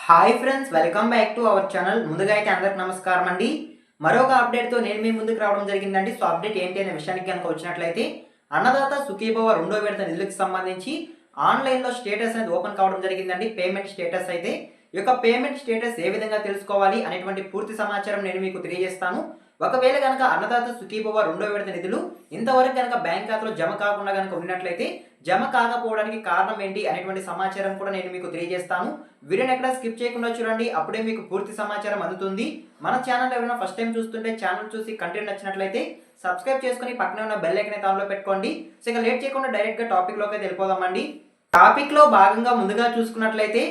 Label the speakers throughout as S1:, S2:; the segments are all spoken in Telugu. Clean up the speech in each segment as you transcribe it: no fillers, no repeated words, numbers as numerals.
S1: Hi friends, welcome back to our channel. ముందుగా అయితే అందరికి నమస్కారం అండి. మరొక అప్డేట్తో నేను మీ ముందుకు రావడం జరిగిందండి. సో అప్డేట్ ఏంటి అనే విషయానికి కనుక వచ్చినట్లయితే, అన్నదాత సుఖీభవ రెండో విడత నిధులకు సంబంధించి ఆన్లైన్లో స్టేటస్ అనేది ఓపెన్ కావడం జరిగిందండి. పేమెంట్ స్టేటస్ అయితే ఈ యొక్క పేమెంట్ స్టేటస్ ఏ విధంగా తెలుసుకోవాలి అనేటువంటి పూర్తి సమాచారం నేను మీకు తెలియజేస్తాను. ఒకవేళ కనుక అన్నదాత సుఖీభవ రెండో విడత నిధులు ఇంతవరకు కనుక బ్యాంక్ ఖాతాలో జమ కాకుండా కనుక ఉన్నట్లయితే జమ కాకపోవడానికి కారణం ఏంటి అనేటువంటి సమాచారం కూడా నేను మీకు తెలియజేస్తాను. వీడియోని ఎక్కడ స్కిప్ చేయకుండా చూడండి, అప్పుడే మీకు పూర్తి సమాచారం అందుతుంది. మన ఛానల్ ఎవరైనా ఫస్ట్ టైం చూస్తుంటే ఛానల్ చూసి కంటెంట్ నచ్చినట్లయితే సబ్స్క్రైబ్ చేసుకుని పక్కనే ఉన్న బెల్ ఐకాన్ ఆన్లో పెట్టుకోండి. సో ఇక లేట్ చేయకుండా డైరెక్ట్గా టాపిక్లోకి వెళ్ళిపోదామండి. టాపిక్లో భాగంగా ముందుగా చూసుకున్నట్లయితే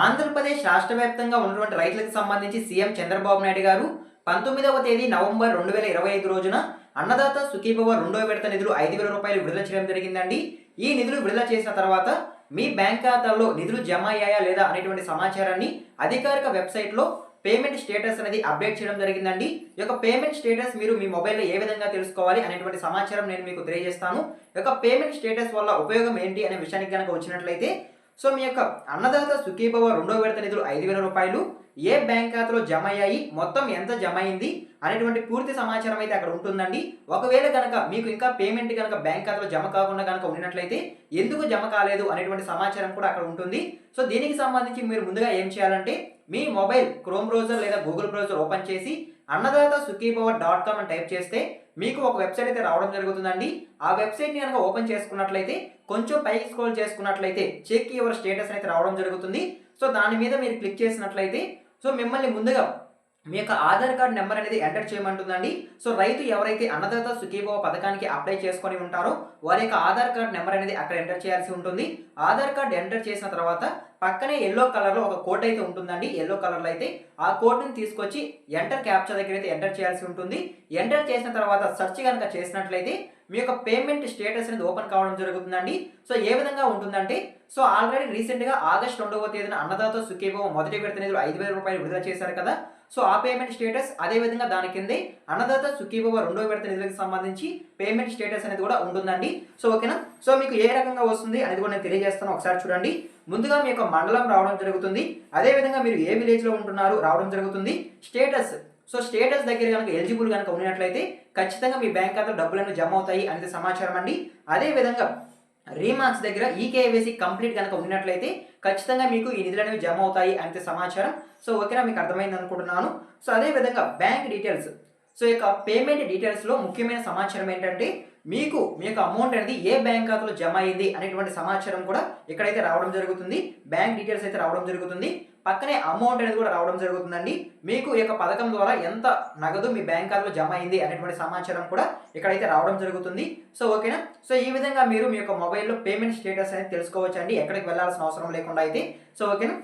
S1: ఆంధ్రప్రదేశ్ రాష్ట్ర వ్యాప్తంగా ఉన్నటువంటి రైతులకు సంబంధించి సీఎం చంద్రబాబు నాయుడు గారు 19వ తేదీ నవంబర్ 2025 రోజున అన్నదాత సుఖీభవ రెండో విడత నిధులు 5,000 రూపాయలు విడుదల చేయడం జరిగిందండి. ఈ నిధులు విడుదల చేసిన తర్వాత మీ బ్యాంక్ ఖాతాల్లో నిధులు జమ అయ్యాయా లేదా అనేటువంటి సమాచారాన్ని అధికారిక వెబ్సైట్లో పేమెంట్ స్టేటస్ అనేది అప్డేట్ చేయడం జరిగిందండి. ఈ యొక్క పేమెంట్ స్టేటస్ మీరు మీ మొబైల్లో ఏ విధంగా తెలుసుకోవాలి అనేటువంటి సమాచారం నేను మీకు తెలియజేస్తాను. ఈ యొక్క పేమెంట్ స్టేటస్ వల్ల ఉపయోగం ఏంటి అనే విషయానికి కనుక వచ్చినట్లయితే, సో మీ యొక్క అన్నదాత సుఖీభవ రెండో విడత నిధులు 5,000 రూపాయలు ఏ బ్యాంక్ ఖాతాలో జమ అయ్యాయి, మొత్తం ఎంత జమ అయింది అనేటువంటి పూర్తి సమాచారం అయితే అక్కడ ఉంటుందండి. ఒకవేళ కనుక మీకు ఇంకా పేమెంట్ కనుక బ్యాంక్ ఖాతాలో జమ కాకుండా కనుక ఉన్నట్లయితే ఎందుకు జమ కాలేదు అనేటువంటి సమాచారం కూడా అక్కడ ఉంటుంది. సో దీనికి సంబంధించి మీరు ముందుగా ఏం చేయాలంటే, మీ మొబైల్ క్రోమ్ బ్రౌజర్ లేదా గూగుల్ బ్రౌజర్ ఓపెన్ చేసి అన్నదాత సుఖీభవ.com అని టైప్ చేస్తే మీకు ఒక వెబ్సైట్ అయితే రావడం జరుగుతుందండి. ఆ వెబ్సైట్ని కనుక ఓపెన్ చేసుకున్నట్లయితే కొంచెం పైకి స్క్రోల్ చేసుకున్నట్లయితే చెక్ యువర్ స్టేటస్ అయితే రావడం జరుగుతుంది. సో దాని మీద మీరు క్లిక్ చేసినట్లయితే సో మిమ్మల్ని ముందుగా మీ యొక్క ఆధార్ కార్డ్ నెంబర్ అనేది ఎంటర్ చేయమంటుందండి. సో రైతు ఎవరైతే అన్నదాత సుఖీభవ పథకానికి అప్లై చేసుకొని ఉంటారో వారి యొక్క ఆధార్ కార్డ్ నెంబర్ అనేది అక్కడ ఎంటర్ చేయాల్సి ఉంటుంది. ఆధార్ కార్డ్ ఎంటర్ చేసిన తర్వాత పక్కనే ఎల్లో కలర్లో ఒక కోడ్ అయితే ఉంటుందండి. ఎల్లో కలర్లో అయితే ఆ కోడ్ని తీసుకొచ్చి ఎంటర్ క్యాప్చా దగ్గర అయితే ఎంటర్ చేయాల్సి ఉంటుంది. ఎంటర్ చేసిన తర్వాత సెర్చ్ కనుక చేసినట్లయితే మీ యొక్క పేమెంట్ స్టేటస్ అనేది ఓపెన్ కావడం జరుగుతుందండి. సో ఏ విధంగా ఉంటుందంటే, సో ఆల్రెడీ రీసెంట్గా ఆగస్టు 2వ తేదీన అన్నదాత సుఖీభవ మొదటి విడత నిధులు 5,000 రూపాయలు విడుదల చేశారు కదా. సో ఆ పేమెంట్ స్టేటస్ అదేవిధంగా దాని కిందే అన్నదాత సుఖీభవ రెండో విడత నిధులకు సంబంధించి పేమెంట్ స్టేటస్ అనేది కూడా ఉంటుందండి. సో ఓకేనా. సో మీకు ఏ రకంగా వస్తుంది అనేది కూడా నేను తెలియజేస్తాను, ఒకసారి చూడండి. ముందుగా మీ యొక్క మండలం రావడం జరుగుతుంది, అదేవిధంగా మీరు ఏ విలేజ్లో ఉంటున్నారు రావడం జరుగుతుంది. స్టేటస్, సో స్టేటస్ దగ్గర కనుక ఎలిజిబుల్ కనుక ఉన్నట్లయితే ఖచ్చితంగా మీ బ్యాంక్ ఖాతాలో డబ్బులను జమ అవుతాయి అనేది సమాచారం అండి. అదేవిధంగా రీమార్క్స్ దగ్గర ఈకేవైసీ కంప్లీట్ కనుక ఉన్నట్లయితే ఖచ్చితంగా మీకు ఈ నిధులు అనేవి జమ అవుతాయి అంతే సమాచారం. సో ఓకేనా, మీకు అర్థమైంది అనుకుంటున్నాను. సో అదేవిధంగా బ్యాంక్ డీటెయిల్స్, సో ఈ యొక్క పేమెంట్ డీటెయిల్స్లో ముఖ్యమైన సమాచారం ఏంటంటే, మీకు మీ యొక్క అమౌంట్ అనేది ఏ బ్యాంక్ ఖాతాలో జమ అయింది అనేటువంటి సమాచారం కూడా ఇక్కడైతే రావడం జరుగుతుంది. బ్యాంక్ డీటెయిల్స్ అయితే రావడం జరుగుతుంది, పక్కనే అమౌంట్ అనేది కూడా రావడం జరుగుతుందండి. మీకు ఈ యొక్క పథకం ద్వారా ఎంత నగదు మీ బ్యాంక్ ఖాతాలో జమ అయింది అనేటువంటి సమాచారం కూడా ఇక్కడైతే రావడం జరుగుతుంది. సో ఓకేనా. సో ఈ విధంగా మీరు మీ యొక్క మొబైల్లో పేమెంట్ స్టేటస్ అనేది తెలుసుకోవచ్చు అండి, ఎక్కడికి వెళ్ళాల్సిన అవసరం లేకుండా అయితే. సో ఓకేనా.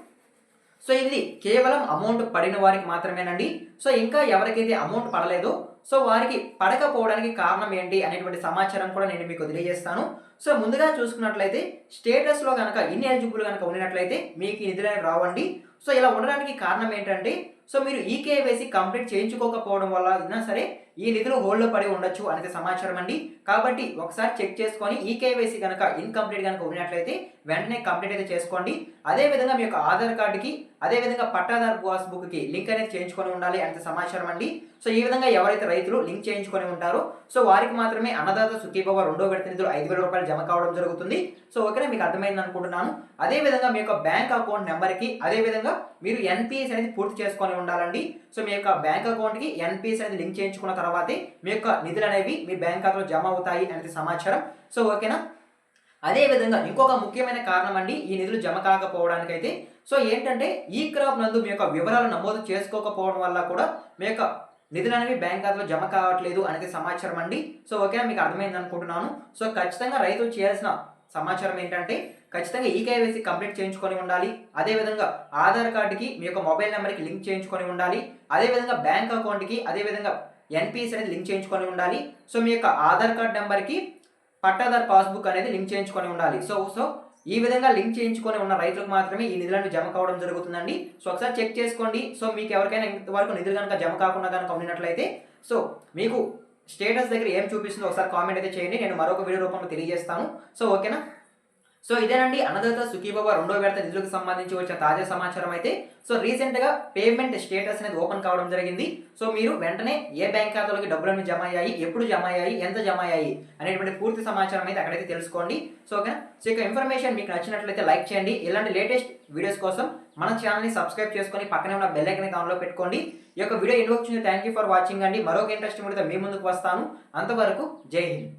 S1: సో ఇది కేవలం అమౌంట్ పడిన వారికి మాత్రమేనండి. సో ఇంకా ఎవరికైతే అమౌంట్ పడలేదో సో వారికి పడకపోవడానికి కారణం ఏంటి అనేటువంటి సమాచారం కూడా నేను మీకు తెలియజేస్తాను. సో ముందుగా చూసుకున్నట్లయితే స్టేటస్లో కనుక ఇన్ఎలిజిబుల్ కనుక ఉన్నట్లయితే మీకు ఈ నిధులు అనేవి రావండి. సో ఇలా ఉండడానికి కారణం ఏంటంటే, సో మీరు ఈకేవైసీ కంప్లీట్ చేయించుకోకపోవడం వల్ల అయినా సరే ఈ నిధులు హోల్డ్లో పడి ఉండొచ్చు అనేది సమాచారం అండి. కాబట్టి ఒకసారి చెక్ చేసుకొని ఈకేవైసీ కనుక ఇన్కంప్లీట్ కనుక ఉన్నట్లయితే వెంటనే కంప్లీట్ అయితే చేసుకోండి. అదేవిధంగా మీ యొక్క ఆధార్ కార్డుకి అదేవిధంగా పట్టాదారు పాస్బుక్కి లింక్ అనేది చేయించుకొని ఉండాలి అంత సమాచారం అండి. సో ఈ విధంగా ఎవరైతే రైతులు లింక్ చేయించుకొని ఉంటారో సో వారికి మాత్రమే అన్నదాత సుఖీభవ రెండో విడత నిధులు 5,000 రూపాయలు జమ కావడం జరుగుతుంది. సో ఓకేనా, మీకు అర్థమైంది అనుకుంటున్నాను. అదేవిధంగా మీ యొక్క బ్యాంక్ అకౌంట్ నెంబర్కి అదేవిధంగా మీరు ఎన్పిఎస్ అనేది పూర్తి చేసుకొని ఉండాలండి. సో మీ యొక్క బ్యాంక్ అకౌంట్కి ఎన్పిఎస్ అనేది లింక్ చేయించుకున్న తర్వాతే మీ యొక్క నిధులు అనేవి మీ బ్యాంక్ ఖాతాలో జమ అవుతాయి అనేది సమాచారం. సో ఓకేనా. అదేవిధంగా ఇంకొక ముఖ్యమైన కారణం అండి ఈ నిధులు జమ కాకపోవడానికైతే, సో ఏంటంటే ఈ క్రాప్ నందు మీ యొక్క వివరాలు నమోదు చేసుకోకపోవడం వల్ల కూడా మీ యొక్క నిధులు అనేవి బ్యాంక్ ఖాతాలో జమ కావట్లేదు అనేది సమాచారం అండి. సో ఓకేనా, మీకు అర్థమైంది అనుకుంటున్నాను. సో ఖచ్చితంగా రైతులు చేయాల్సిన సమాచారం ఏంటంటే, ఖచ్చితంగా ఈకేవైసీ కంప్లీట్ చేయించుకొని ఉండాలి. అదేవిధంగా ఆధార్ కార్డుకి మీ యొక్క మొబైల్ నెంబర్కి లింక్ చేయించుకొని ఉండాలి. అదేవిధంగా బ్యాంక్ అకౌంట్కి అదేవిధంగా ఎన్పిఎస్ అనేది లింక్ చేయించుకొని ఉండాలి. సో మీ యొక్క ఆధార్ కార్డ్ నెంబర్కి పట్టాదారు పాస్బుక్ అనేది లింక్ చేయించుకొని ఉండాలి. సో ఈ విధంగా లింక్ చేయించుకొని ఉన్న రైతులకు మాత్రమే ఈ నిధులను జమ కావడం జరుగుతుందండి. సో ఒకసారి చెక్ చేసుకోండి. సో మీకు ఎవరికైనా ఇంతవరకు నిధులు కనుక జమ కాకుండా కనుక ఉన్నట్లయితే సో మీకు స్టేటస్ దగ్గర ఏం చూపిస్తుందో ఒకసారి కామెంట్ అయితే చేయండి, నేను మరొక వీడియో రూపంలో తెలియజేస్తాను. సో ఓకేనా. సో ఇదేనండి అన్నదాత సుఖీభవ రెండో విడత నిధులకు సంబంధించి వచ్చిన తాజా సమాచారం అయితే. సో రీసెంట్ గా పేమెంట్ స్టేటస్ అనేది ఓపెన్ కావడం జరిగింది. సో మీరు వెంటనే ఏ బ్యాంక్ ఖాతాలోకి డబ్బులన్నీ జమ అయ్యాయి, ఎప్పుడు జమ అయ్యాయి, ఎంత జమ అయ్యాయి అనేటువంటి పూర్తి సమాచారం అయితే అక్కడైతే తెలుసుకోండి. సో ఓకేనా. సో ఇక ఇన్ఫర్మేషన్ మీకు నచ్చినట్లయితే లైక్ చేయండి. ఇలాంటి లేటెస్ట్ వీడియోస్ కోసం మన ఛానల్ని సబ్స్క్రైబ్ చేసుకొని పక్కనే ఉన్న బెల్ ఐకాన్ ఆన్లో పెట్టుకోండి. ఈ యొక్క వీడియో ఎందుకు వచ్చింది, థ్యాంక్ యూ ఫర్ వాచింగ్ అండి. మరొక ఇంట్రెస్టింగ్ వీడియోతో మీ ముందుకు వస్తాను. అంతవరకు జై హింద్.